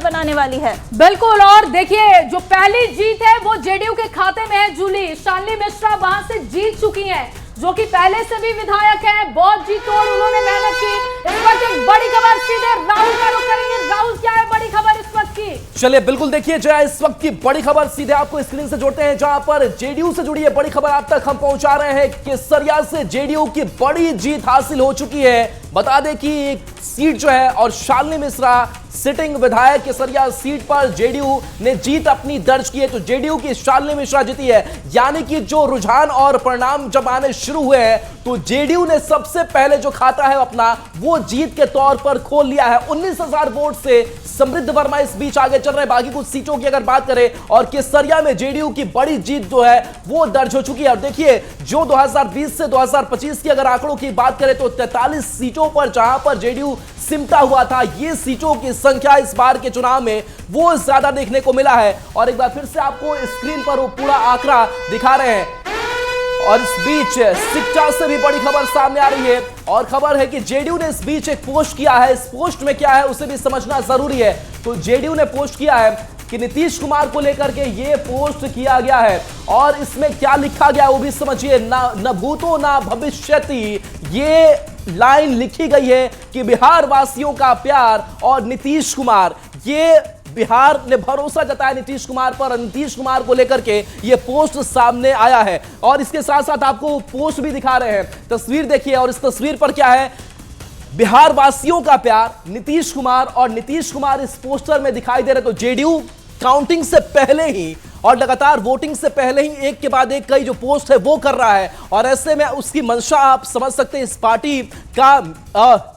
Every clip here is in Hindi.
बनाने वाली है। बिल्कुल। और देखिए जो पहली जीत है वो जेडीयू के खाते में है। जूली शालिनी मिश्रा वहां से जीत चुकी हैं, जो कि पहले से भी विधायक हैं। बहुत जी तोड़ उन्होंने मेहनत की। इस वक्त एक बड़ी खबर सीधे राहुल का रुख करेंगे। राहुल, क्या है बड़ी खबर इस वक्त की? चलिए बिल्कुल देखिए जय, इस वक्त की बड़ी खबर सीधे आपको स्क्रीन से जोड़ते हैं, जहां पर जेडीयू से जुड़ी है बड़ी खबर आप तक हम पहुंचा रहे हैं। केसरिया से जेडीयू की बड़ी जीत हासिल हो चुकी है। बता दें कि एक सीट जो है और शालिनी मिश्रा सिटिंग विधायक केसरिया सीट पर जेडीयू ने जीत अपनी दर्ज की है। तो जेडीयू की शालिनी मिश्रा जीती है, यानी कि जो रुझान और परिणाम जब आने शुरू हुए हैं तो जेडीयू ने सबसे पहले जो खाता है अपना वो जीत के तौर पर खोल लिया है। 19,000 वोट से समृद्ध वर्मा इस बीच आगे चल रहे हैं। बाकी कुछ सीटों की अगर बात करें और केसरिया में जेडीयू की बड़ी जीत जो है वो दर्ज हो चुकी है। और देखिए जो 2020 से 2025 की अगर आंकड़ों की बात करें तो 43 सीटों पर जहां पर जेडीयू सिमटा हुआ था, ये सीटों की संख्या इस बार के चुनाव में वो ज्यादा देखने को मिला है। और एक बार फिर से आपको स्क्रीन पर वो पूरा आंकड़ा दिखा रहे हैं। और इस बीच सिक्टा से भी बड़ी खबर सामने आ रही है, और खबर है कि जेडीयू ने इस बीच एक पोस्ट किया है। इस पोस्ट में क्या है उसे भी समझना जरूरी है। तो जेडीयू ने पोस्ट किया है कि नीतीश कुमार को लेकर के ये पोस्ट किया गया है, और इसमें क्या लिखा गया वो भी समझिए। न भूतो ना भविष्यति, ये लाइन लिखी गई है कि बिहार वासियों का प्यार और नीतीश कुमार, ये बिहार ने भरोसा जताया नीतीश कुमार पर, नीतीश कुमार को लेकर के ये पोस्ट सामने आया है। और इसके साथ साथ आपको पोस्ट भी दिखा रहे हैं, तस्वीर देखिए। और इस तस्वीर पर क्या है, बिहार वासियों का प्यार, नीतीश कुमार, और नीतीश कुमार इस पोस्टर में दिखाई दे रहे। तो जेडीयू काउंटिंग से पहले ही और लगातार वोटिंग से पहले ही एक के बाद एक कई जो पोस्ट है वो कर रहा है, और ऐसे में उसकी मंशा आप समझ सकते हैं। इस पार्टी का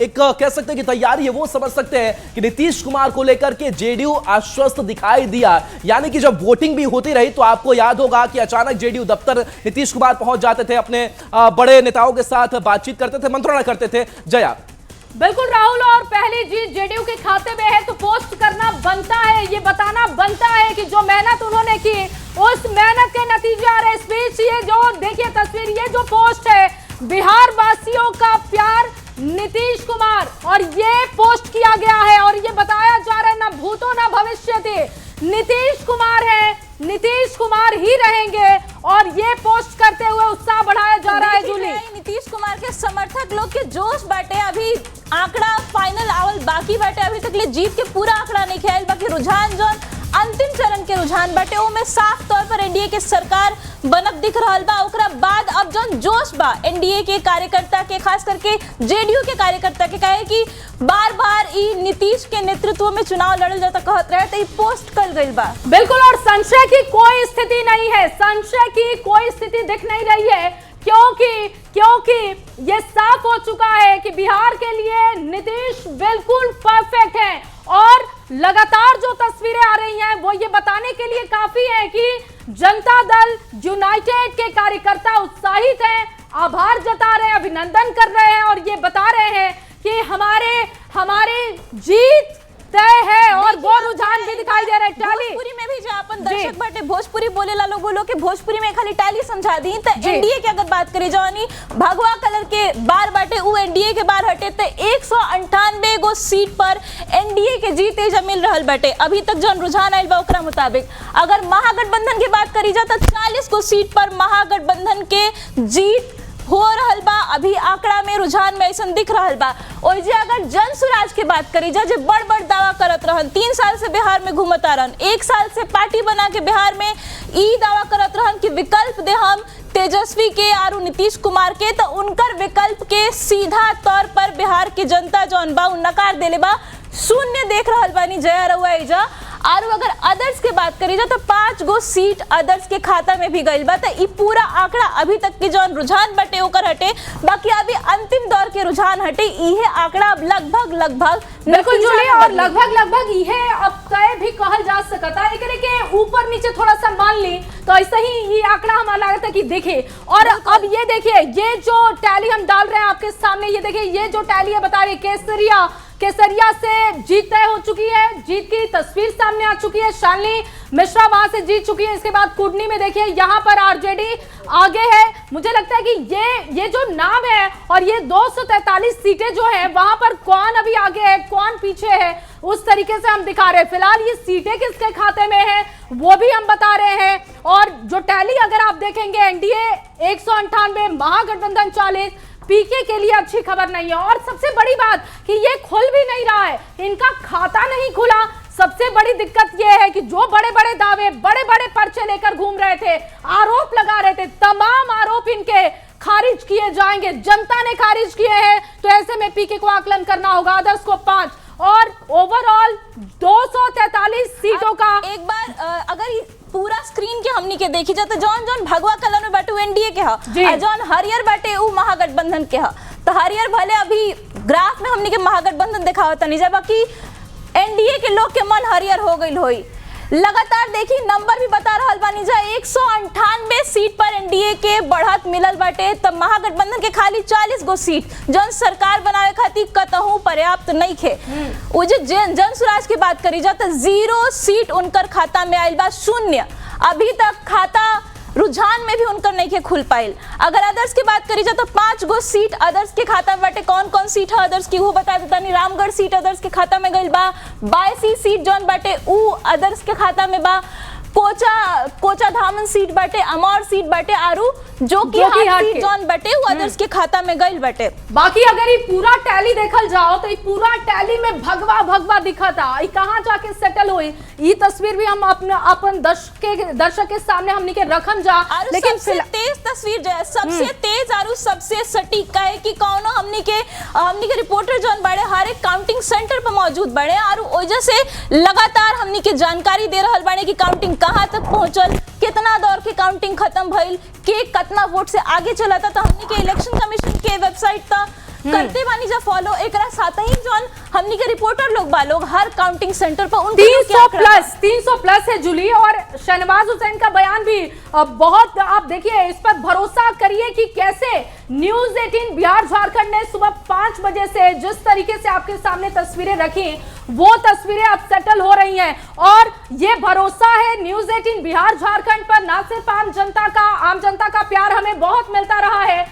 एक कह सकते हैं कि तैयारी है वो समझ सकते हैं कि नीतीश कुमार को लेकर के जेडीयू आश्वस्त दिखाई दिया। यानी कि जब वोटिंग भी होती रही तो आपको याद होगा कि अचानक जेडीयू दफ्तर नीतीश कुमार पहुंच जाते थे, अपने बड़े नेताओं के साथ बातचीत करते थे, मंत्रणा करते थे। जया बिल्कुल राहुल, और पहली जीत जेडीयू के खाते में है तो पोस्ट करना बनता है, ये बताना बनता है कि जो मेहनत उन्होंने की उस मेहनत के नतीजे आ रहे। इस बीच ये जो देखिए तस्वीर, ये जो पोस्ट है बिहार वासियों का प्यार नीतीश कुमार, और ये पोस्ट किया गया है और ये बताया जा रहा है ना भूतो ना भविष्यति, नीतीश कुमार है, नीतीश कुमार ही रहेंगे। और ये पोस्ट करते हुए उत्साह बढ़ाया जा रहा है। जूली, नीतीश कुमार के समर्थक लोग के जोश बाटे, अभी आंकड़ा फाइनल आवल बाकी बाटे, अभी तक ले जीत के पूरा आंकड़ा नहीं खेल, बाकी रुझान जो अंतिम चरण के रुझान बाटे वो में साफ तौर पर एनडीए के सरकार बनत दिख रहा बा। ओकरा बाद अब जौन जोश बा एनडीए के कार्यकर्ता के, खास करके जेडीयू के कार्यकर्ता के, कहे कि बार बार ई नीतीश के नेतृत्व में चुनाव लड़ल जाता कहत रहे, तो ई पोस्ट कल गई बा। बिल्कुल, और संशय की कोई स्थिति नहीं है, संशय की कोई स्थिति दिख नहीं रही है, क्योंकि ये साफ हो चुका है कि बिहार के लिए नीतीश बिल्कुल परफेक्ट है। और लगातार जो तस्वीरें आ रही हैं वो ये बताने के लिए काफी है कि जनता दल यूनाइटेड के कार्यकर्ता उत्साहित हैं, आभार जता रहे हैं, अभिनंदन कर रहे हैं, और ये बता रहे हैं कि हमारी जीत तय है। और वो रुझान भी दिखाई दे रहा है। भोजपुरी में भी जो अपन दर्शक बाटे भोजपुरी बोले ला लोग बोलो कि भोजपुरी में खाली टाली समझा दी, तो एनडीए की अगर बात करी जानी भगवा कलर के बार बाटे वो एनडीए के बार हटे, तो 198 गो सीट पर एनडीए के जीते जब मिल रहा बाटे। अभी तक जो रुझान आयल बा ओकरा मुताबिक अगर महागठबंधन की बात करी जा तो 40 गो सीट पर महागठबंधन के जीत हो रहल बा। अभी आंकड़ा में रुझान में ऐसा दिख रहल बा। और जे अगर जन सुराज के बात करी जा, जे बड़ बड़ दावा करत रहन, 3 साल से बिहार में घूमत आ रहन, 1 साल से पार्टी बना के बिहार में ई दावा करत रहन कि विकल्प दे हम तेजस्वी के और नीतीश कुमार के, तो उनकर विकल्प के सीधा तौर पर बिहार की जनता जौन बा नकार देले बा, शून्य देख रहल बानी जया रउआ एजा। और अगर अदर्स के बात करी जा तो 5 गो सीट अदर्स के खाता में भी गई बा। तो ये पूरा आंकड़ा अभी तक के जो रुझान बटे होकर हटे, बाकी अभी अंतिम दौर के रुझान हटे, ये आंकड़ा अब लगभग बिल्कुल जुड़ी, और लगभग ये अब कहे भी कहल जा सकता है कि ऊपर नीचे थोड़ा सा मान ली तो ऐसा ही ये आंकड़ा हमें लगता है कि देखे। और अब ये देखिए, ये जो टैली हम डाल रहे हैं आपके सामने, ये देखिए ये जो टैली है बता रही केसरिया से जीत तय हो चुकी है, जीत की तस्वीर सामने आ चुकी है। शालिनी मिश्रा वहां से जीत चुकी है। इसके बाद कुडनी में देखिए यहाँ पर आरजेडी आगे है। मुझे लगता है कि ये जो नाम है और ये 243 सीटें जो है वहां पर कौन अभी आगे है कौन पीछे है उस तरीके से हम दिखा रहे हैं। फिलहाल ये सीटें किसके खाते में है वो भी हम बता रहे हैं। और जो टैली अगर आप देखेंगे, एनडीए 198, महागठबंधन 40, पीके के लिए अच्छी खबर नहीं है। और सबसे बड़ी बात कि ये खुल भी नहीं रहा है, इनका खाता नहीं खुला। सबसे बड़ी दिक्कत यह है कि जो बड़े बड़े दावे, बड़े बड़े पर्चे लेकर घूम रहे थे, आरोप लगा रहे थे, तमाम आरोप इनके खारिज किए जाएंगे। जनता ने खारिज किए हैं, तो ऐसे में पीके को आकलन करना होगा, अदर्स को 5 और ओवरऑल 243 सीटों का। एक बार अगर पूरा स्क्रीन के हमनी के देखी जाए तो जौन जौन भगवा कलर में बाटे एनडीए के हा, और जौन हरियर बाटे उ महागठबंधन के हा। तो हरियर भले अभी ग्राफ में हमनी के महागठबंधन दिखावत नहीं जा, बाकी एनडीए के लोग के मन हरियर हो गई होई। लगातार देखी नंबर भी बता रहा बानी जा, 198 सीट पर एनडीए के बढ़त मिलल बाटे। तब महागठबंधन के खाली 40 गो सीट जौन सरकार बनावे खातिर कतहू पर्याप्त नहीं खे। जन स्वराज की बात करी जा तो 0 सीट उनकर खाता में आयल बा, 0 अभी तक खाता रुझान में भी उनकर नहीं के खुल पाइल। अगर अदर्स की बात करी जाए तो 5 गो सीट अदर्स के खाता में बाटे। कौन कौन सीट है अदर्स की वो बता देता नहीं। रामगढ़ सीट अदर्स के खाता में गइल बा, 82 सीट जौन बाटे उ अदर्स के खाता में बा, कोचा धामन सीट बाटे, अमौर सीट बाटे, आरू जो की सीट जौन बाटे वो अदर्स के खाता में गइल बाटे। बाकी अगर ये पूरा टैली देखल जाओ तो ये पूरा टैली में भगवा भगवा दिखा था, ये कहां जाके सेटल हुई। ये तस्वीर भी हम अपन दर्शक के सामने हमनी के रखम जा। लेकिन सबसे तेज तस्वीर जो है, सबसे तेज आरू सबसे सटीक का है कि कौन हमनी के रिपोर्टर जौन बड़े हर एक काउंटिंग सेंटर पर मौजूद बड़े और वजह से लगातार हमनी के जानकारी दे रहल बाड़े कि काउंटिंग कहां तक पहुंचल, कितना दौर के काउंटिंग खत्म भइल, के कितना वोट से आगे चला था। तो हमनी के इलेक्शन कमीशन के वेबसाइट था करते बानी जा फॉलो। एकरा साथ ही जौन हमनी के रिपोर्टर लोग बा लोग हर काउंटिंग सेंटर पर उन 300 प्लस है जुली। और शहनवाज हुसैन का बयान भी बहुत, आप देखिए इस पर भरोसा करिए कि कैसे न्यूज 18 बिहार झारखंड ने सुबह 5 बजे से जिस तरीके से आपके सामने तस्वीरें रखी, वो तस्वीरें अब सेटल हो रही हैं। और ये भरोसा है न्यूज 18 बिहार झारखंड पर, ना सिर्फ आम जनता का प्यार हमें बहुत मिलता रहा है,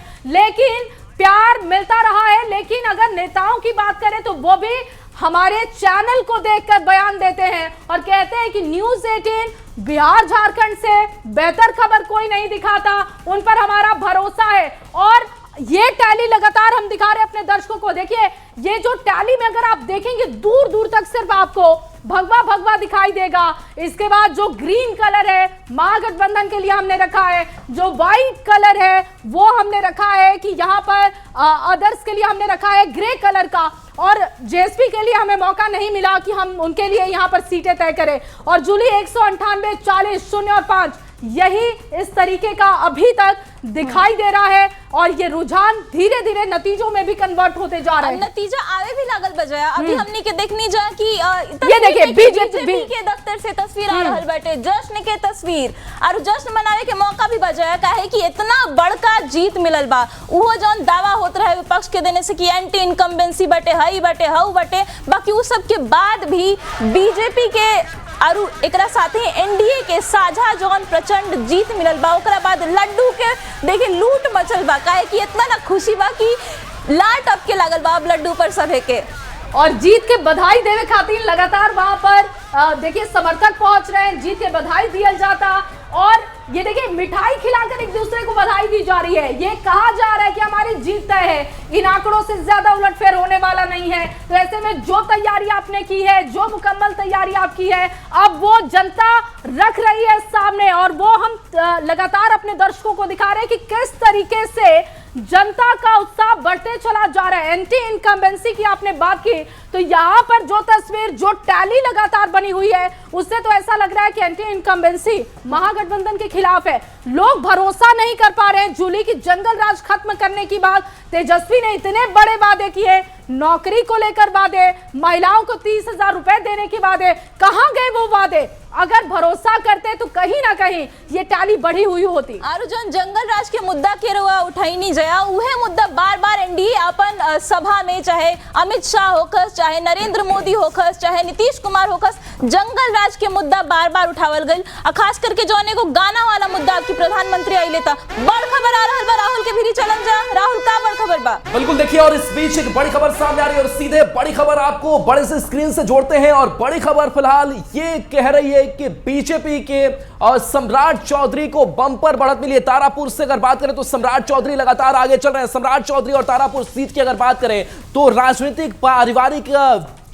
लेकिन अगर नेताओं की बात करें तो वो भी हमारे चैनल को देखकर बयान देते हैं और कहते हैं कि न्यूज 18 बिहार झारखंड से बेहतर खबर कोई नहीं दिखाता, उन पर हमारा भरोसा है। और ये टैली लगातार हम दिखा रहे हैं अपने दर्शकों को। देखिए ये जो टैली में अगर आप देखेंगे दूर दूर तक सिर्फ आपको भगवा भगवा दिखाई देगा। इसके बाद जो ग्रीन कलर है महागठबंधन के लिए हमने रखा है, जो व्हाइट कलर है वो हमने रखा है कि यहाँ पर अदर्स के लिए हमने रखा है ग्रे कलर का। और जेएसपी के लिए हमें मौका नहीं मिला कि हम उनके लिए यहाँ पर सीटें तय करें। और जूली 198, 40, 0 और 5 यही इस तरीके का अभी तक दिखाई दे रहा है। और ये रुझान धीरे धीरे नतीजों में भी कन्वर्ट होते जा रहे हैं। नतीजा आवे भी लागल बजाया। अभी हमने के देखनी जा कि ये देखिए बीजेपी के दफ्तर से तस्वीर आ रहल बाटे, जश्न के तस्वीर और जश्न मनावे के मौका भी बजाया। काहे कि इतना बड़का जीत मिलल बा, वो जौन दावा होत रहे विपक्ष के देने से कि एंटी इनकम्बेंसी बाटे, हाई बाटे, हाउ बाटे, बाकी उस सब के बाद भी बीजेपी के और एकरा साथ ही एनडीए के साझा जौन प्रचंड जीत मिलल बा। ओकरा बाद लड्डू के देखिए लूट मचल बा। काहे कि इतना ना खुशी बा कि लाट अब के लागल बा अब लड्डू पर सभे के। और जीत के बधाई देवे खातिर लगातार वहां पर देखिए समर्थक पहुंच रहे हैं, जीत के बधाई दिया जाता। और ये देखिए मिठाई खिलाकर एक दूसरे को बधाई दी जा रही है। ये कहा जा रहा है कि हमारी जीत तय है, इन आंकड़ों से ज्यादा उलटफेर होने वाला नहीं है। तो ऐसे में जो तैयारी आपने की है, जो मुकम्मल तैयारी आपकी है, अब वो जनता रख रही है सामने। और वो हम लगातार अपने दर्शकों को दिखा रहे हैं कि किस तरीके से जनता का उत्साह बढ़ते चला जा रहा है। एंटी इनकम्बेंसी की आपने बात की तो यहाँ पर जो तस्वीर, जो टैली लगातार बनी हुई है, उससे तो ऐसा लग रहा है कि एंटी इनकम्बेंसी महागठबंधन के खिलाफ है। लोग भरोसा नहीं कर पा रहे हैं। जूली की जंगल राज खत्म करने की बात, तेजस्वी ने इतने बड़े वादे किए, नौकरी को लेकर वादे, महिलाओं को 30,000 रुपए देने के वादे, कहां गए वो वादे? अगर भरोसा करते होते तो कहीं ना कहीं ये टैली बढ़ी हुई होती। आरु जन जंगल राज के मुद्दा के रवा उठाई नहीं जया उहे मुद्दा बार बार एनडीए अपन सभा में चाहे अमित शाह होकस, चाहे नरेंद्र मोदी होकस, चाहे नीतीश कुमार होकस, जंगल राज के मुद्दा बार बार उठावल गई। खास करके जो को गाना वाला मुद्दा आपकी प्रधानमंत्री आई लेता बड़ खबर आ रहा बा, राहुल के भी चलन जा। राहुल का बड़ खबर बा? बिल्कुल देखिए, और इस बीच एक बड़ी खबर सामने आ रही है और सीधे बड़ी खबर आपको बड़े से स्क्रीन से जोड़ते हैं। और बड़ी खबर फिलहाल ये कह रही है कि बीजेपी के सम्राट चौधरी को बम्पर बढ़त मिली है। तारापुर से अगर बात करें तो सम्राट चौधरी लगातार आगे चल रहे हैं। सम्राट चौधरी और तारापुर सीट की अगर बात करें तो राजनीतिक पारिवारिक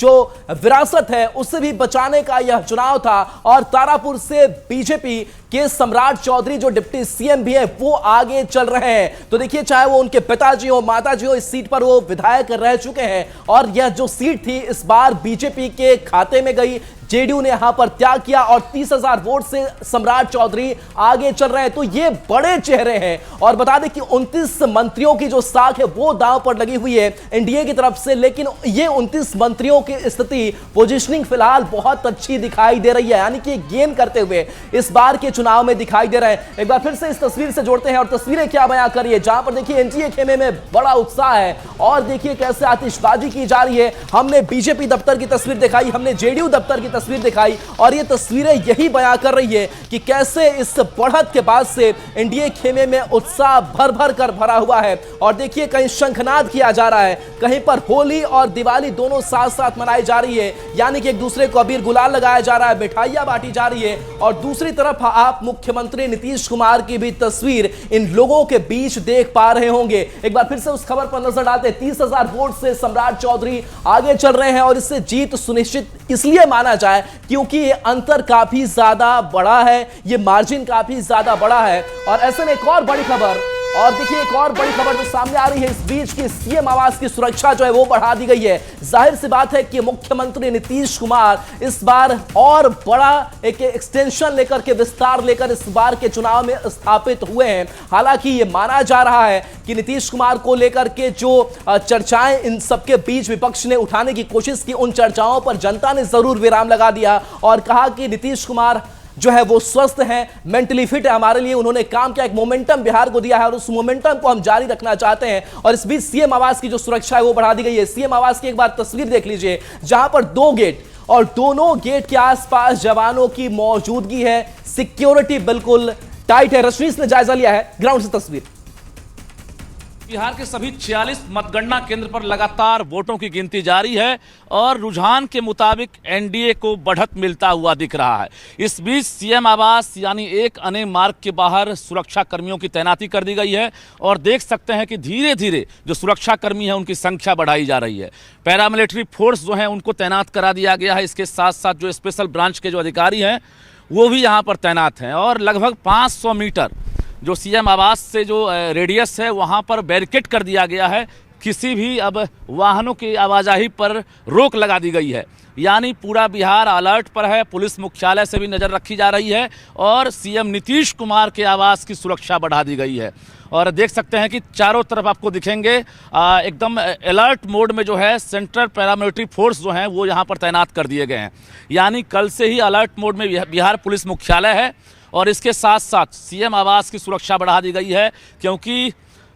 जो विरासत है उससे भी बचाने का यह चुनाव था। और तारापुर से बीजेपी के सम्राट चौधरी जो डिप्टी सीएम भी है वो आगे चल रहे हैं। तो देखिए, चाहे वो उनके पिताजी हो, माताजी हो, इस सीट पर वो विधायक रह चुके हैं और यह जो सीट थी इस बार बीजेपी के खाते में गई। जेडीयू ने यहां पर त्याग किया और 30,000 वोट से सम्राट चौधरी आगे चल रहे हैं। तो ये बड़े चेहरे हैं और बता दें कि 29 मंत्रियों की जो साख है वो दांव पर लगी हुई है एनडीए की तरफ से। लेकिन ये 29 मंत्रियों की स्थिति पोजीशनिंग फिलहाल बहुत अच्छी दिखाई दे रही है, यानी कि गेम करते हुए इस बार के चुनाव में दिखाई दे रहे हैं। एक बार फिर से इस तस्वीर से जोड़ते हैं और तस्वीरें क्या बयां कर रही है, जहां पर देखिए एनडीए खेमे में बड़ा उत्साह है और देखिए कैसे आतिशबाजी की जा रही है। हमने बीजेपी दफ्तर की तस्वीर दिखाई, हमने जेडीयू दफ्तर की तस्वीर दिखाई और ये तस्वीरें यही बयां कर रही है कि कैसे इस बढ़त के बाद से एनडीए खेमे में उत्साह भर भर कर भरा हुआ है। और देखिए, कहीं शंखनाद किया जा रहा है, कहीं पर होली और दिवाली दोनों साथ साथ मनाई जा रही है, यानी कि एक दूसरे को अबीर गुलाल लगाया जा रहा है, मिठाइयां बांटी जा रही है। और दूसरी तरफ आप मुख्यमंत्री नीतीश कुमार की भी तस्वीर इन लोगों के बीच देख पा रहे होंगे। एक बार फिर से उस खबर पर नजर डालते हैं। 30,000 वोट से सम्राट चौधरी आगे चल रहे हैं और इससे जीत सुनिश्चित इसलिए माना जाए क्योंकि ये अंतर काफी ज्यादा बड़ा है, ये मार्जिन काफी ज्यादा बड़ा है। और ऐसे में एक और बड़ी खबर, और देखिए एक और बड़ी खबर जो सामने आ रही है इस बीच की सीएम आवास की सुरक्षा जो है वो बढ़ा दी गई है। जाहिर सी बात है कि मुख्यमंत्री नीतीश कुमार इस बार और बड़ा एक एक्सटेंशन लेकर के, विस्तार लेकर इस बार के चुनाव में स्थापित हुए हैं। हालांकि ये माना जा रहा है कि नीतीश कुमार को लेकर के जो चर्चाएं इन सबके बीच विपक्ष ने उठाने की कोशिश की, उन चर्चाओं पर जनता ने जरूर विराम लगा दिया और कहा कि नीतीश कुमार जो है वो स्वस्थ हैं, मेंटली फिट है, हमारे लिए उन्होंने काम किया, एक मोमेंटम बिहार को दिया है और उस मोमेंटम को हम जारी रखना चाहते हैं। और इस बीच सीएम आवास की जो सुरक्षा है वो बढ़ा दी गई है। सीएम आवास की एक बार तस्वीर देख लीजिए, जहां पर 2 गेट और दोनों गेट के आसपास जवानों की मौजूदगी है, सिक्योरिटी बिल्कुल टाइट है। रजनीश ने जायजा लिया है, ग्राउंड से तस्वीर। बिहार के सभी 46 मतगणना केंद्र पर लगातार वोटों की गिनती जारी है और रुझान के मुताबिक एनडीए को बढ़त मिलता हुआ दिख रहा है। इस बीच सीएम आवास यानी 1 अने मार्ग के बाहर सुरक्षा कर्मियों की तैनाती कर दी गई है और देख सकते हैं कि धीरे धीरे जो सुरक्षा कर्मी हैं उनकी संख्या बढ़ाई जा रही है। पैरामिलिट्री फोर्स जो है उनको तैनात करा दिया गया है। इसके साथ साथ जो स्पेशल ब्रांच के जो अधिकारी हैं वो भी यहाँ पर तैनात हैं और लगभग 500 मीटर जो सीएम आवास से जो रेडियस है वहाँ पर बैरिकेड कर दिया गया है। किसी भी अब वाहनों की आवाजाही पर रोक लगा दी गई है, यानी पूरा बिहार अलर्ट पर है। पुलिस मुख्यालय से भी नज़र रखी जा रही है और सीएम नीतीश कुमार के आवास की सुरक्षा बढ़ा दी गई है। और देख सकते हैं कि चारों तरफ आपको दिखेंगे एकदम अलर्ट मोड में जो है सेंट्रल पैरामिलिट्री फोर्स जो हैं वो यहाँ पर तैनात कर दिए गए हैं, यानी कल से ही अलर्ट मोड में बिहार पुलिस मुख्यालय है। और इसके साथ साथ सीएम आवास की सुरक्षा बढ़ा दी गई है क्योंकि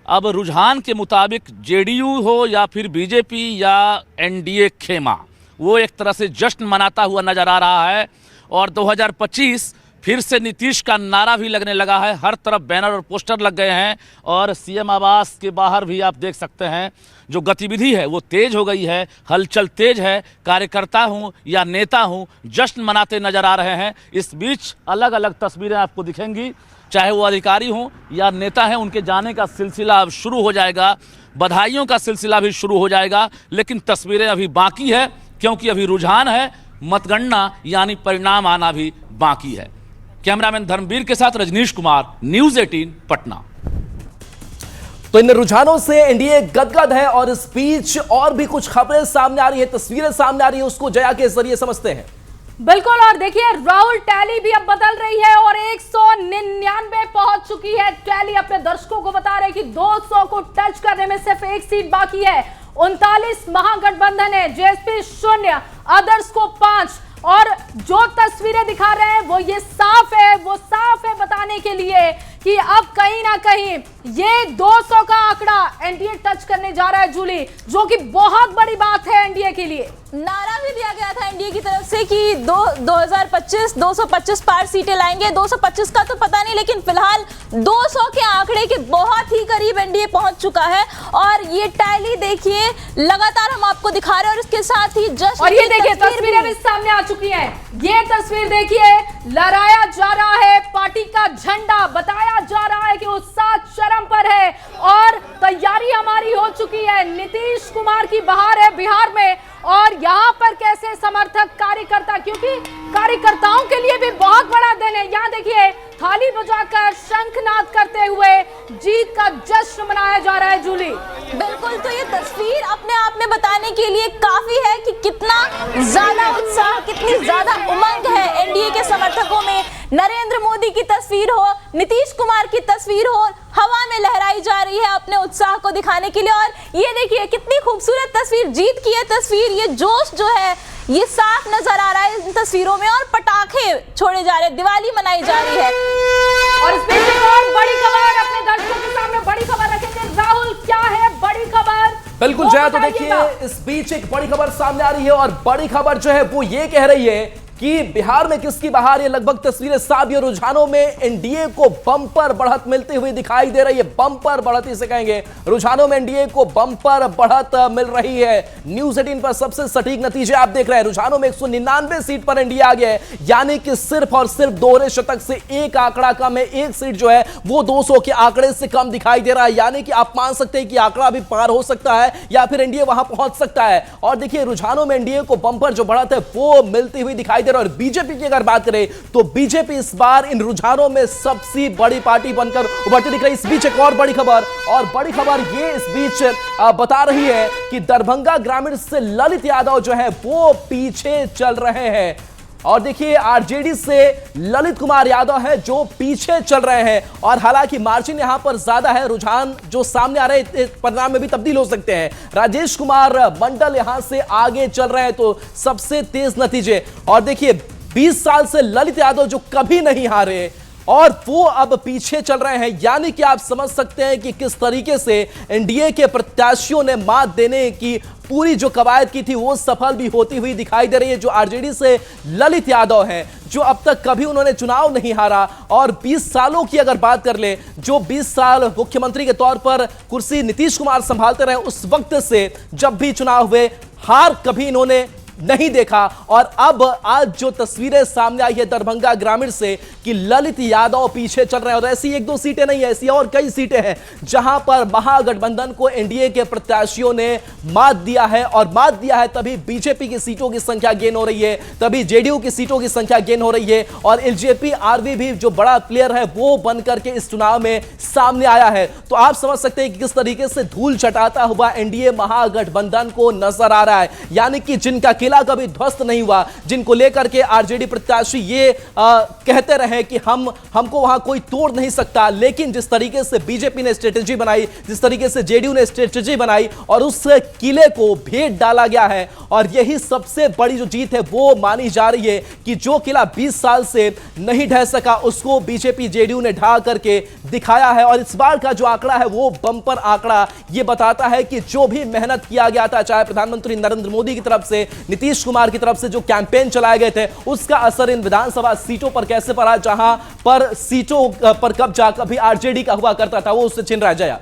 अब रुझान के मुताबिक जेडीयू हो या फिर बीजेपी या एनडीए खेमा, वो एक तरह से जश्न मनाता हुआ नजर आ रहा है। और 2025 फिर से नीतीश का नारा भी लगने लगा है, हर तरफ बैनर और पोस्टर लग गए हैं और सीएम आवास के बाहर भी आप देख सकते हैं जो गतिविधि है वो तेज हो गई है, हलचल तेज है। कार्यकर्ता हूं या नेता हूं, जश्न मनाते नजर आ रहे हैं। इस बीच अलग अलग तस्वीरें आपको दिखेंगी, चाहे वो अधिकारी हों या नेता हैं, उनके जाने का सिलसिला अब शुरू हो जाएगा, बधाइयों का सिलसिला भी शुरू हो जाएगा। लेकिन तस्वीरें अभी बाकी है क्योंकि अभी रुझान है, मतगणना यानी परिणाम आना भी बाकी है। कैमरामैन धर्मवीर के साथ रजनीश कुमार, न्यूज़ 18 पटना। तो इन रुझानों से एनडीए गदगद है और इस बीच और भी कुछ खबरें सामने आ रही है, तस्वीरें सामने आ रही है, उसको जया के जरिए समझते हैं। बिल्कुल, और देखिए राहुल टैली भी अब बदल रही है और 199 पहुंच चुकी है। टैली अपने दर्शकों को बता रहे कि 200 को टच करने में सिर्फ 1 सीट बाकी है। 39 महागठबंधन है, जेएसपी 0, अदर्स को 5, और जो तस्वीरें दिखा रहे हैं वो ये साफ है बताने के लिए कि अब कहीं ना कहीं ये 200 का आंकड़ा एनडीए टच करने जा रहा है जूली, जो कि बहुत बड़ी बात है एनडीए के लिए। नारा भी दिया गया था एनडीए की तरफ से कि 2025 225 पार सीटें लाएंगे। 225 का तो पता नहीं, लेकिन फिलहाल 200 के आंकड़े के बहुत ही करीब एनडीए पहुंच चुका है। और ये टैली देखिए लगातार हम आपको दिखा रहे हैं, और इसके साथ ही जश्न और ये देखिए तस्वीरें भी सामने आ चुकी हैं। ये तस्वीर देखिए, लहराया जा रहा है पार्टी का झंडा, बताया जा रहा है कि उत्साह चरम पर है और तैयारी हमारी हो चुकी है। नीतीश कुमार की बहार है बिहार में, और यहाँ पर कैसे समर्थक कार्यकर्ता, क्योंकि कार्यकर्ताओं के लिए भी बहुत बड़ा दिन है। यहाँ देखिए थाली बजाकर शंखनाद करते हुए जीत का जश्न मनाया जा रहा है जूली। बिल्कुल, तो ये तस्वीर अपने आप में बताने के लिए काफी है कि कितना ज्यादा उत्साह, कितनी ज्यादा उमंग है एनडीए के समर्थकों में। नरेंद्र मोदी की तस्वीर हो, नीतीश कुमार की तस्वीर हो, हवा में लहराई जा रही है अपने उत्साह को दिखाने के लिए। और ये देखिए कितनी खूबसूरत तस्वीर, जीत की ये तस्वीर, ये जोश जो है ये साफ नजर आ रहा है इन तस्वीरों में। और पटाखे छोड़े जा रहे हैं, दिवाली मनाई जा रही है। और इस बीच एक और बड़ी खबर अपने दर्शकों के सामने, बड़ी खबर रखेंगे। राहुल, क्या है बड़ी खबर? बिल्कुल जया, तो देखिए इस बीच एक बड़ी खबर सामने आ रही है, और बड़ी खबर जो है वो ये कह रही है कि बिहार में किसकी बहार, ये लगभग तस्वीरें साफ, ये रुझानों में एनडीए को बम्पर बढ़त मिलती हुई दिखाई दे रही है। बम्पर बढ़त इसे कहेंगे, रुझानों में एनडीए को बम्पर बढ़त मिल रही है। न्यूज़ 18 पर सबसे सटीक नतीजे आप देख रहे हैं। रुझानों में 199 सीट पर एनडीए आ गया है, यानी कि सिर्फ और सिर्फ दोहरे शतक से एक आंकड़ा कम है। एक सीट जो है वो 200 के आंकड़े से कम दिखाई दे रहा है, यानी कि आप मान सकते हैं कि आंकड़ा भी पार हो सकता है या फिर एनडीए वहां पहुंच सकता है। और देखिए रुझानों में एनडीए को बम्पर जो बढ़त है वो मिलती हुई दिखाई दे रहा है। और बीजेपी की अगर बात करें तो बीजेपी इस बार इन रुझानों में सबसे बड़ी पार्टी बनकर उभरती दिख रही है। इस बीच एक और बड़ी खबर, और बड़ी खबर ये इस बीच बता रही है कि दरभंगा ग्रामीण से ललित यादव जो है वो पीछे चल रहे हैं। और देखिए आरजेडी से ललित कुमार यादव है जो पीछे चल रहे हैं। और हालांकि मार्जिन यहां पर ज्यादा है, रुझान जो सामने आ रहे हैं परिणाम में भी तब्दील हो सकते हैं। राजेश कुमार मंडल यहां से आगे चल रहे हैं, तो सबसे तेज नतीजे। और देखिए 20 साल से ललित यादव जो कभी नहीं हारे और वो अब पीछे चल रहे हैं, यानी कि आप समझ सकते हैं कि किस तरीके से एनडीए के प्रत्याशियों ने मात देने की पूरी जो कवायद की थी वो सफल भी होती हुई दिखाई दे रही है। जो आरजेडी से ललित यादव हैं, जो अब तक कभी उन्होंने चुनाव नहीं हारा, और 20 सालों की अगर बात कर ले, जो 20 साल मुख्यमंत्री के तौर पर कुर्सी नीतीश कुमार संभालते रहे, उस वक्त से जब भी चुनाव हुए हार कभी इन्होंने नहीं देखा। और अब आज जो तस्वीरें सामने आई है दरभंगा ग्रामीण से कि ललित यादव पीछे चल रहे हैं, और ऐसी एक दो सीटें नहीं है, ऐसी और कई सीटें हैं जहां पर महागठबंधन को एनडीए के प्रत्याशियों ने मात दिया है। और मात दिया है तभी बीजेपी की सीटों की संख्या गेन हो रही है, तभी जेडीयू की सीटों की संख्या गेन हो रही है। और एलजेपी आरवी भी जो बड़ा प्लेयर है वो बनकर के इस चुनाव में सामने आया है। तो आप समझ सकते हैं कि किस तरीके से धूल चटाता हुआ एनडीए महागठबंधन को नजर आ रहा है, यानी कि जिनका कभी ध्वस्त नहीं हुआ, जिनको लेकर के आरजेडी प्रत्याशी ये कहते रहे कि हमको वहां कोई तोड़ नहीं सकता, लेकिन जिस तरीके से बीजेपी ने स्ट्रेटेजी बनाई, जिस तरीके से जेडीयू ने स्ट्रेटेजी बनाई और उस किले को भेद डाला गया है। और यही सबसे बड़ी जो जीत है वो मानी जा रही है कि जो किला 20 साल से नहीं ढह सका उसको बीजेपी जेडीयू ने ढा करके दिखाया है। और इस बार का जो आंकड़ा है वो बम्पर आंकड़ा ये बताता है कि जो भी मेहनत किया गया था, चाहे प्रधानमंत्री नरेंद्र मोदी की तरफ से, नीतीश कुमार की तरफ से जो कैंपेन चलाए गए थे, उसका असर इन विधानसभा सीटों पर कैसे पड़ा, जहां पर सीटों पर कब्जा कभी आरजेडी का हुआ करता था वो उससे छिन रहा जाए।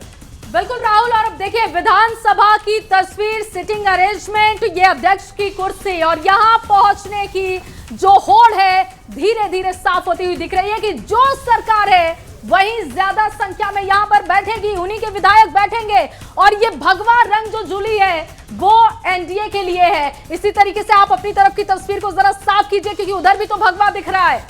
बिल्कुल राहुल, और अब देखिए विधानसभा की तस्वीर, सिटिंग अरेंजमेंट, ये अध्यक्ष की कुर्सी, और यहां पहुंचने की जो होड़ है धीरे धीरे साफ होती हुई दिख रही है कि जो सरकार है वहीं ज्यादा संख्या में यहां पर बैठेगी, उन्हीं के विधायक बैठेंगे। और ये भगवा रंग जो जुली है वो एनडीए के लिए है। इसी तरीके से आप अपनी तरफ की तस्वीर को जरा साफ कीजिए, क्योंकि उधर भी तो भगवा दिख रहा है।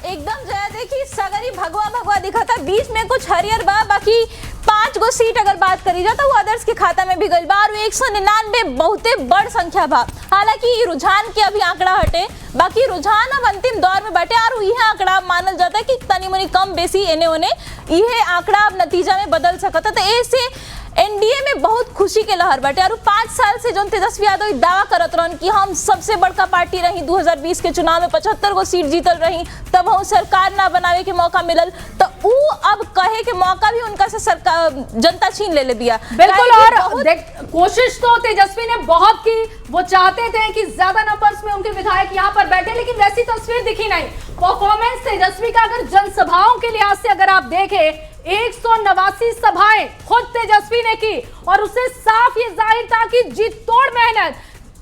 एकदम जया, देखिए सगरी भगवा भगवा दिखा था, बीच में कुछ हरियर बा, बाकी 5 गो सीट अगर बात करी जाए तो वो अदर्स के खाता में भी गई बार 199 बहुते बड़ संख्या बा। हालांकि रुझान के अभी आंकड़ा हटे, बाकी रुझान अब अंतिम दौर में बैठे और यह आंकड़ा मानल जाता है कि तनी मुनी कम बेसी एने ओने यह आंकड़ा अब नतीजा में बदल सकता। तो ऐसे एनडीए में बहुत खुशी के लहर बाटे और 5 साल से जो तेजस्वी यादव दावा करत रहन कि हम सबसे बड़का पार्टी रही, 2020 के चुनाव में 75 गो सीट जीतल रही, तब हम सरकार ना बनावे के मौका मिलल, तो ऊ अब कहे के मौका भी उनका से सरकार जनता छीन ले बिया। बिल्कुल, और कोशिश तो तेजस्वी ने बहुत की, वो चाहते थे कि ज्यादा नंबर्स में उनके विधायक यहाँ पर बैठे, लेकिन वैसी तस्वीर दिखी नहीं। परफॉर्मेंस तेजस्वी का अगर जनसभाओं के लिहाज से अगर आप देखें, 189 सभाएं खुद तेजस्वी ने की और उससे साफ ये जाहिर था कि जी तोड़ मेहनत।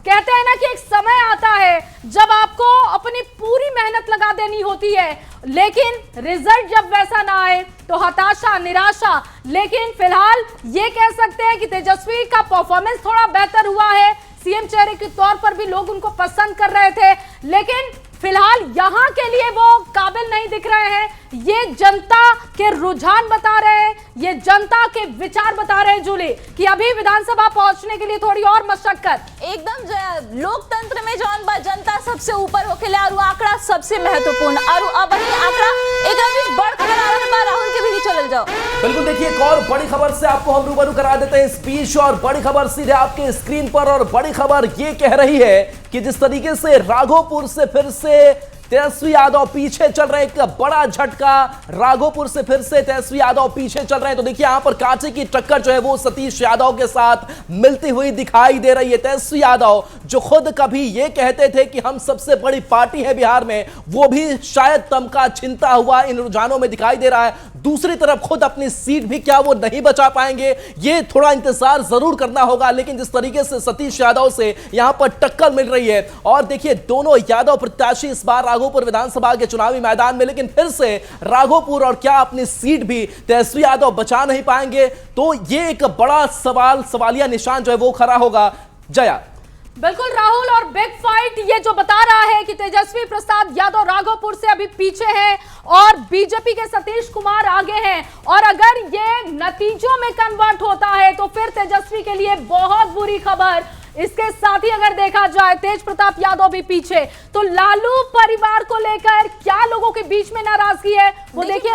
कहते हैं ना कि एक समय आता है जब आपको अपनी पूरी मेहनत लगा देनी होती है, लेकिन रिजल्ट जब वैसा ना आए तो हताशा, निराशा। लेकिन फिलहाल ये कह सकते हैं कि तेजस्वी का परफॉर्मेंस थोड़ा बेहतर हुआ है। सीएम चेहरे के तौर पर भी लोग उनको पसंद कर रहे थे, लेकिन फिलहाल यहां के लिए वो काबिल नहीं दिख रहे हैं। ये जनता के रुझान बता रहे हैं, ये जनता के विचार बता रहे हैं जूली, कि अभी विधानसभा पहुंचने के लिए थोड़ी और मशक्कत। एकदम लोकतंत्र में जौन बा जनता सबसे ऊपर होखेला और आंकड़ा सबसे महत्वपूर्ण, और अब ही आंकड़ा एक बड़ खबर आ रहा बा। राहुल के भी चल जाओ। बिल्कुल, देखिए एक और बड़ी खबर से आपको हम रूबरू करा देते हैं इस बीच, और बड़ी खबर सीधे आपके स्क्रीन पर। और बड़ी खबर ये कह रही है कि जिस तरीके से राघोपुर से फिर से तेजस्वी यादव पीछे चल रहे, एक बड़ा झटका, राघोपुर से फिर से तेजस्वी यादव पीछे चल रहे हैं। तो देखिए यहां पर कांटे की टक्कर जो है वो सतीश यादव के साथ मिलती हुई दिखाई दे रही है। तेजस्वी यादव जो खुद कभी ये कहते थे कि हम सबसे बड़ी पार्टी है बिहार में, वो भी शायद तमका छिनता हुआ इन रुझानों में दिखाई दे रहा है। दूसरी तरफ खुद अपनी सीट भी क्या वो नहीं बचा पाएंगे, ये थोड़ा इंतजार जरूर करना होगा। लेकिन जिस तरीके से सतीश यादव से यहां पर टक्कर मिल रही है, और देखिए दोनों यादव प्रत्याशी इस बार राघोपुर विधानसभा के चुनावी मैदान में, लेकिन फिर से राघोपुर और क्या अपनी सीट भी तेजस्वी यादव बचा नहीं पाएंगे, तो ये एक बड़ा सवालिया निशान जो है वो खड़ा होगा। जया। बिल्कुल राहुल, और बिग फाइट ये जो बता रहा है कि तेजस्वी प्रसाद यादव राघोपुर से अभी पीछे हैं और बीजेपी के सतीश कुमार आगे हैं, और अगर ये नतीजों में कन्वर्ट होता है तो फिर तेजस्वी के लिए बहुत बुरी खबर। इसके साथ ही अगर देखा जाए तेज प्रताप यादव भी पीछे, तो लालू परिवार को लेकर क्या लोगों के बीच में नाराजगी है वो देखिए।